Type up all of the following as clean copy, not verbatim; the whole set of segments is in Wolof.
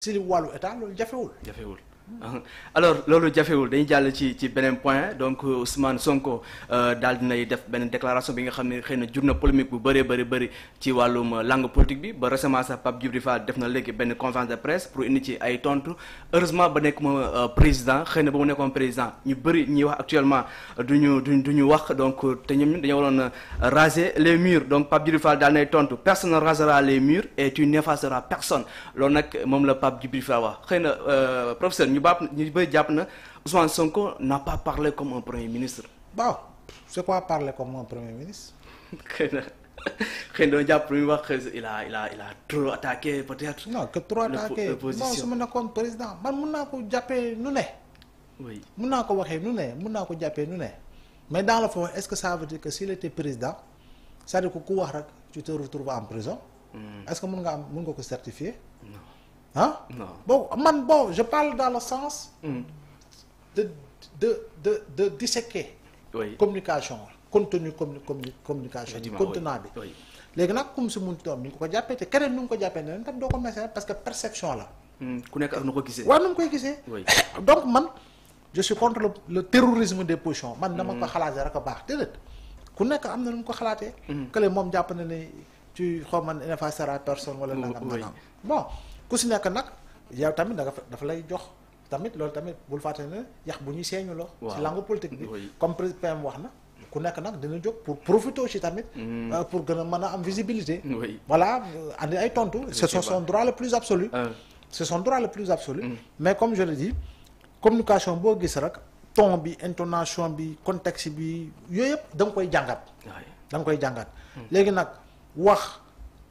si wàllu état loolu jafewul. alors loolu jafewul dañuy jàll ci beneen point donc Ousmane Sonko daal dinay def benn déclaration bi nga xam ne xëy na jur na polémique bu bëri ci wàllum langue politique bi ba récemment sax Pape Djibril Fall def na léegi benn conférence de presse pour indi ci ay tontu heureusement ba nekk ma président xëy na ba mu nekkoon président ñu bëri ñuy wax actuellement duñu wax donc te ñoom dañoo waroon raser les murs donc Pape Djibril Fall daal nay tontu personne ne rasera les murs et tu n'effaceras personne loolu nag moom la Pape Djibril Fall wax xëy na professeur ñu bëri jàpp na Ousmane Sonko n'a pas parlé comme un premier ministre. Bon, c'est quoi parler comme un premier ministre? xëy na jàpp lu muy wax il a trop attaqué peut-être. Non que trop attaqué non su ma nekkoon président man mun naa ko jàppee nu ne. oui mun naa ko waxee nu ne mun naa ko jàppee nu ne mais dans le fond est-ce que ça veut dire que s'il était président c'est-à-dire que ku wax rek tu te retrouves en prison. Est-ce que mun nga ko certifier. non. Ah non bon je parle dans le sens de disséquer oui. communication contenu communication bi contenant bi oui. léegi nag comme si mun doom ni nga ko jàppee te keneen nu nga ko jàppee ne tam doo ko message parce que perception la ku nekk ak nu ko gisee waaw nu mu koy gisee donc man je suis contre le terrorisme des positions man dama ko xalaatee rek a baax déedéet ku nekk am na nu mu ko xalaatee kële moom jàpp na ne ci xaw ma n'effaceras personne wala nangam bon ku si nekk nag yow tamit dafa lay jox tamit loolu tamit bul fàtte ne yax bu ñuy seeñu la si langue politique bi comme PM wax na ku nekk nag dina jóg pour profiter aussi tamit pour gën a mën a am visibilité voilà andi ay tontu c'est son droit le plus absolu c'est son droit le plus absolu mais comme je le dis communication boo gis rek ton bi intonation bi contexte bi yooyu yëpp da nga koy jàngat léegi nag wax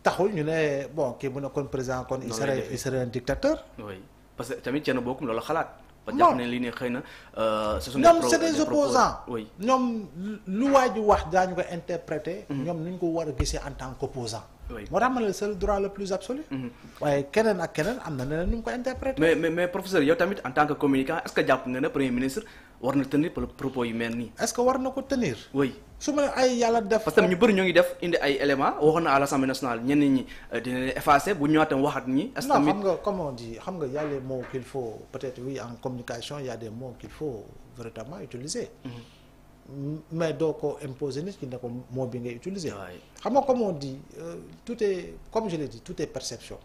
taxul ñu ne bon kii bu nekkoon président kon il serait un dictateur. oui parce que tamit kenn bokkum loolu xalaat. ba jàpp ne lii ne xëy na. ñoom c'est des opposants ñoom lu waa ji wax daañu ko interpréter. ñoom ni ñu ko war a gisee en tant qu'opposant. moo tax ma ne c'est le droit le plus absolu. waaye keneen ak keneen am na neneen nu mu ko interpréter. mais professeur yow tamit en tant que communicant est-ce que jàpp nga ne premier ministre war na tenir propos yu mel nii. est-ce que war na ko tenir. oui. su ma ne ay yàlla def. parce que ñu bëri ñoo ngi def indi ay éléments waxoon na à l'Assemblée nationale ñenn ñi dina leen effacer bu ñëwaatam waxat ñi. est-ce que non xam nga comme on dit xam nga y a des mots qu'il faut peut-être oui en communication y a des mots qu'il faut véritablement utiliser. mais doo ko imposer nit ki ne ko mot bi ngay utiliser. xam nga comme on dit tout est comme je l'ai dit tout est perception.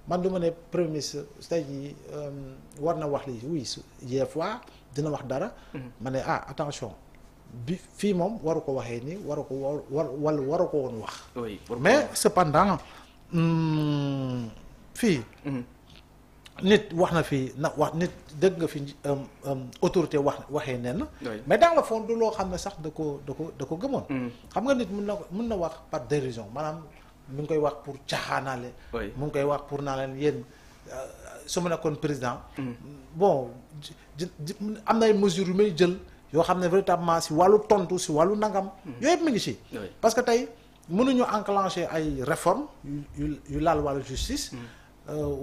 man du ma ne premier ministre tey jii war na wax lii oui des fois dina wax dara. ma ne attention. bi fii moom waru ko waxee nii waru ko woon wax. mais cependant fii. nit wax na fi nit dëgg nga fi autorité waxee nen. mais dans le fond du loo xam ne sax da ko gëmoon. xam nga nit mun na wax par dérision maanaam mu ngi koy wax pour caaxaanaale. mu ngi koy wax pour naa leen yéen su ma nekkoon président. bon am na ay mesures yu may jël. yoo xam ne véritablement si wàllu tontu si wàllu nangam. yooyu yëpp mi ngi si. parce que tey mënuñu enclencher ay réformes yu laal wàllu justice.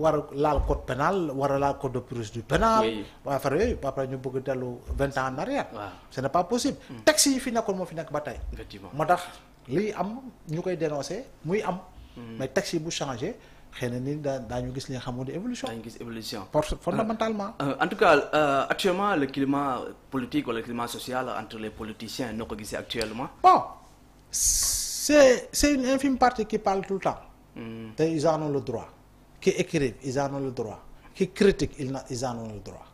war a laal code pénal war a laal code de procédure pénale. waa affaire yooyu ba pare ñu bëgg dellu 20 ans en arrière. ce n'est pas possible. texte yi fi nekkoon moo fi nekk ba tey. moo tax liy am ñu koy dénoncer muy am. mais texte yi bu changé. xëy na ni daañu gis li nga xam ne évolution. daañu gis évolution. fondamentalement. En tout cas actuellement le climat politique wala le climat social entre les politiciens noo ko gisee actuellement. bon c'est une infime partie qui parle tout le temps. te ils en ont le droit. qui écrivent ils en ont le droit. qui critiquent ils en ont le droit.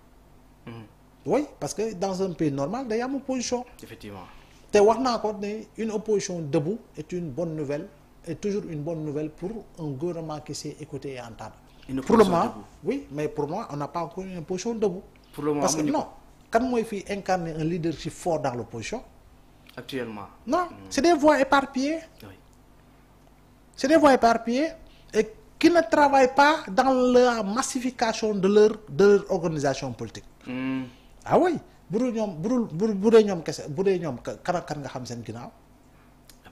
oui parce que dans un pays normal day am opposition. effectivement. te wax naa ko ne une opposition debout est une bonne nouvelle. est toujours une bonne nouvelle pour un gouvernement qui sait écouter et entendre. Pour le moment, oui, mais pour moi, on n'a pas encore une opposition debout. Pour le moment, parce que non, quand moi il incarner un leadership fort dans l'opposition. Actuellement. Non, c'est des voix éparpillées. Oui. C'est des voix éparpillées et qui ne travaillent pas dans la massification de leur organisation politique. Ah oui, bu dee ñoom kese bu dee ñoom kan nga xam seen ginnaaw.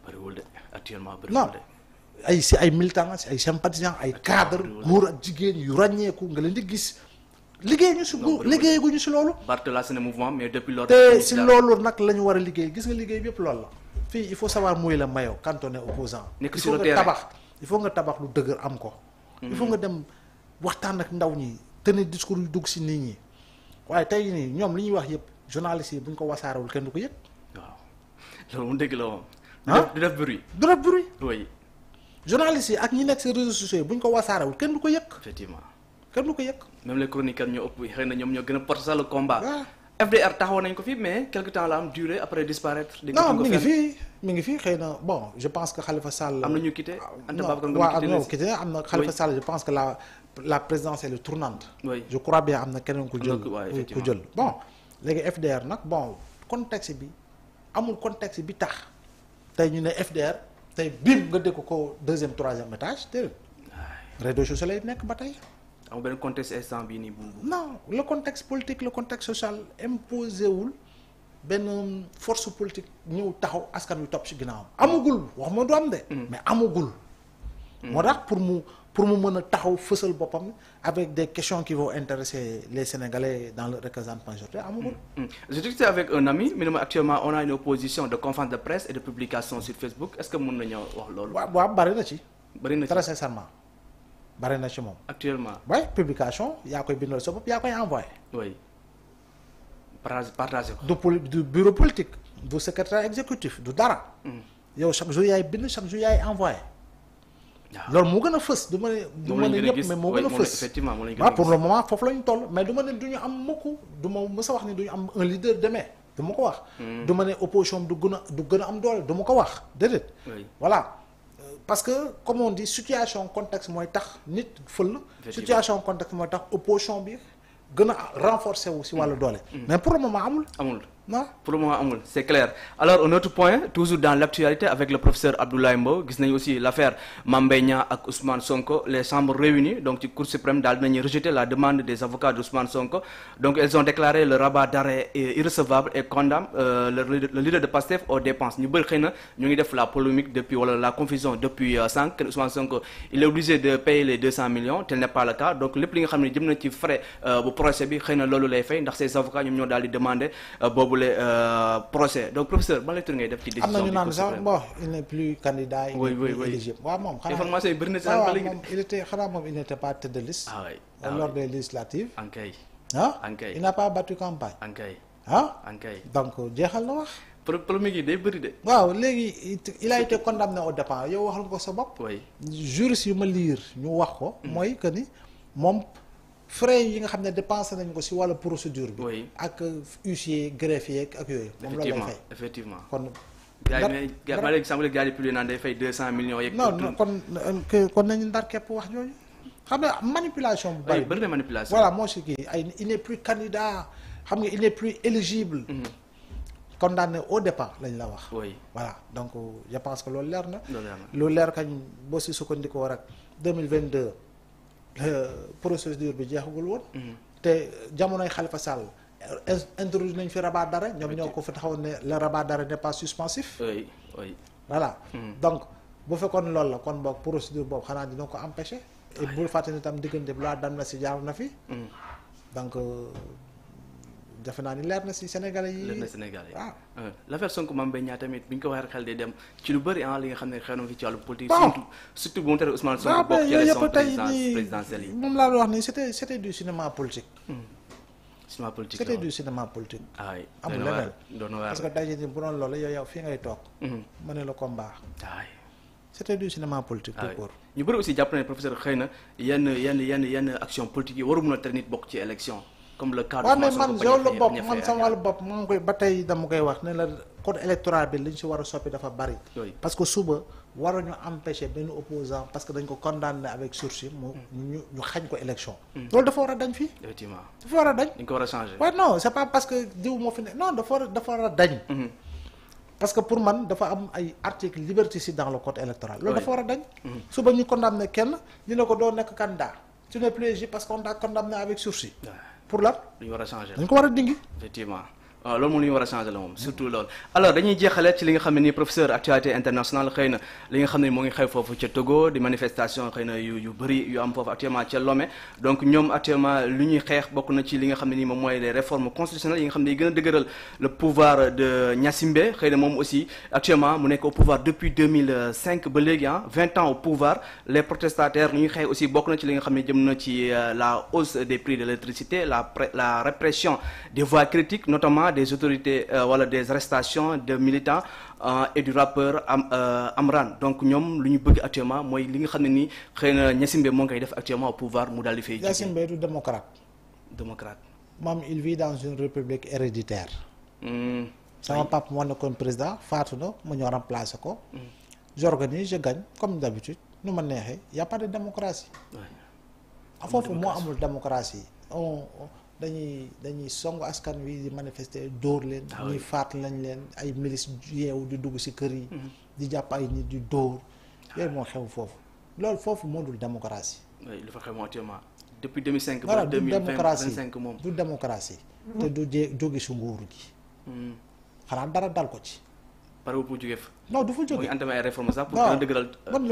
bëriwul de actuellement non ay si ay militants si ay sympathisants ay cadres góor ak jigéen yu ràññeeku nga leen di gis liggéeyaguñu si loolu. Barthélémy c'est le mouvement mais depuis lors. te si loolu nag la ñu war a liggéey gis nga liggéey bi yëpp loolu la. fii il faut savoir mouiller le maillot quand on est opposant. nekk sur le terrain il faut nga tabax lu dëgër am ko. il faut nga dem waxtaan ak ndaw ñi tenir discours yu dugg si nit ñi waaye tey nii ñoom li ñuy wax yëpp journalistes yi bu ñu ko wasaarewul kenn du ko yëg. waaw loolu mu dégg la moom. du def bruit. du def bruit. oui. journalistes yi ak ñi nekk si réseaux sociaux yi bu ñu ko wasaarewul kenn du ko yëg. effectivement. kenn du ko yëg. même les chroniqueurs ñoo ëpp xëy na ñoom ñoo gën a porter ça le combat. FDR taxawoon nañ ko fi mais quelque temps la am duré après disparaître. non mi ngi fii xëy na bon je pense que Khalifa Sall. am na ñu quitté Anta Babacar Ngom quitté am na Khalifa Sall je pense que la présidentielle est tournante. oui je crois bien am na keneen ku jël bon léegi FDR nag bon contexte bi amul contexte bi tax tey ñu ne FDR tey bim nga dégg ko deuxième troisième étage déedéet. rez-de-chaussée lay nekk ba tey. amul benn contexte instant bii nii bu. non le contexte politique le contexte social imposé wul benn force politique ñëw taxaw askan wi topp ci ginnaawam amagul wax ma du am de. mais amagul. moo tax pour mu mën a taxaw fësal boppam avec des questions qui vont intéresser les Sénégalais dans le représentement majoritaire amagul. Je discutais avec un ami mais actuellement on a une opposition de conférence de presse et de publication sur Facebook est-ce que mën nañoo wax loolu. waaw bari na ci. bari na ci très sincèrement. bari na ci moom. actuellement. oui publication yaa koy bindal sa bopp yaa koy envoyé. oui partagé ko. du bureau politique du secrétaire exécutif du dara. yow chaque jour yaay bind chaque jour yaay envoyé. loolu moo gën a fës du ma ne. du ma ne ñëpp mais moo gën a fës effectivement moo waaw pour le moment foofu la ñu toll mais du ma ne du ñu am mukk du ma mës a wax ni du ñu am un leader demain du ma ko wax. du ma ne opposition du gën a am doole du ma ko wax déedéet. voilà. parce que comme on dit situation contexte mooy tax nit fël. situation contexte mooy tax opposition bi gën a renforcer wu si wàllu doole. mais pour le moment amul. non pour le moment amul c'est clair alors un autre point toujours dans l'actualité avec le professeur Abdoulaye Mbow gis nañu aussi l'affaire Mame Mbaye Niang ak Ousmane Sonko les chambres réunies donc ci Cour suprême daal dinañu rejeter la demande des avocats d'Ousmane Sonko donc elles ont déclaré le rabat d'arrêt irrecevable et condamnent le leader de Pastef aux dépenses ñu bëri xëy na ñu ngi def la polémique depuis wala la confusion depuis sànq Ousmane Sonko il est obligé de payer les 200 millions tel n'est pas le cas donc lépp li nga xam ne jëm na ci frais bu procès bi xëy na loolu lay fay ndax ces avocats ñoom ñoo daal di demander boobu procès donc professeur ban lecture ngay def ci décision bi. am na ñu naan sax bon il n'est plus candidat. il n'est plus éligible waaw moom. xanaa information yi bëri na si ba léegi moom il n'était pas tête de liste. lors des législatives. ankay. ankay il n'a pas battu campagne. ankay. ankay. donc jeexal na wax. polémique yi day bëri de. waaw léegi il a été condamné au départ yow waxal nga ko sa bopp. oui juriste yu ma liir ñu wax ko. mooy que ni moom. frais yi nga xam ne dépensé nañ ko si wàllu procédure bi. oui ak huissier greffier ak yooyu. moom loolu lay fay effectivement kon. gars léegi sàmm léegi gars yi plus naan day fay 200 millions yeeg. non kon nañu ndar képp wax jooju. xam nga manipulation bu bari. bëri na manipulation. voilà moo si kii ay il n'est plus candidat xam nga il n'est plus éligible. condamné au départ lañ la wax. oui voilà donc je pense que loolu leer na. loolu leer kañ boo si sukkandikoo rek 2022. procédure bi jeexagul woon. te jamonoy Khalifa Sall introduit nañ fi rabat d'arrêt ñoom ñoo ko fi taxawoon ne le rabat d'arrêt n'est pas suspensif. oui voilà. donc bu fekkoon loolu la kon boog procédure boobu xanaa dina ko empêcher. et bul fàtte ni tam diggante bi loi d'amnistie jaar na fi. donc defe naa ni leer na si Sénégalais yi. leer na Sénégalais yi waaw. l'affaire Sonko Mame Mbaye Niang tamit bi ñu ko waxee xel day dem ci lu bëri li nga xam ne xëy na fi ci wàllu politique. surtout bu mu tere Ousmane Sonko bokk ci élection présidentielle yi. moom laa wax ni c'était du cinéma politique. cinéma politique c'était du cinéma politique. waay amul leneen doon na waar parce que tey jii bu doon loolu yow fii ngay toog. ma ne la combat. waay c'était du cinéma politique. waaw ñu bëri aussi jàpp nañu professeur xëy na yenn action politique yi waru mun a tere nit bokk ci élection. comme le cas mais man yow la bopp man sama wàllu bopp maa ngi koy ba tey dama koy wax ne la code électoral bi li ñu si war a soppi dafa bari. parce que suba waruñu empêcher benn opposant parce que dañ ko condamné avec sursis ñu xañ ko élection. loolu dafa war a dañ fii. effectivement dafa war a dañ. dañ ko war a changer. waaye non c'est pas parce que diw moo fi ne non dafa war a dañ. parce que pour man dafa am ay articles liberticides dans le code électoral. loolu dafa war a dañ. suba ñu condamné kenn ñu ne ko doo nekk candidat tu n'es plus éligible parce qu'on t'a condamné avec sursis. pour lan dañu war a changer dañ ko war a dingi. effectivement waaw loolu moom lu ñu war a changer la moom surtout loolu. alors dañuy jeexale ci li nga xam ne nii professeur actualité internationale xëy na li nga xam ne moo ngi xew foofu ca Togo di manifestation xëy na yu bëri yu am foofu actuellement ca Lomé donc ñoom actuellement lu ñuy xeex bokk na ci li nga xam ne nii moom mooy les réformes constitutionnelles yi nga xam ne yi gën a dëgëral le pouvoir de Gnassingbé xëy na moom aussi actuellement mu nekk au pouvoir depuis 2005 ba léegi 20 ans au pouvoir les protestataires lu ñuy xeex aussi bokk na ci li nga xam ne jëm na ci la hausse des prix de l'électricité la répression des voix critiques notamment des autorités wala des arrestations de militants et du rappeur Amran donc ñoom lu ñu bëgg actuellement mooy li nga xam ne nii xëy na Gnassingbé moo ngi koy def actuellement au pouvoir mu daal di fay. Gnassingbé du démocrate. démocrate. moom il vit dans une république héréditaire. sama papa moo nekkoon président faatu na mu ñëw remplacer ko. j'organise je gagne comme d'habitude nu ma neexee y a pas de démocratie. foofu moo amul démocratie dañuy songu askan wi di manifester dóor leen. ñuy faat lañ leen ay milice yeewu di dugg ci kër yi. di jàpp ay nit di dóor. yooyu moo xew foofu loolu foofu moo dul démocratie. oui li fa xew actuellement depuis 2005. ba ba 2025 moom du démocratie. te du jóge ci nguur gi. xanaa dara dal ko ci. pare bu jógee fa. non du fa jóge mu ngi entamé ay réformes sax pour gën a dëgëral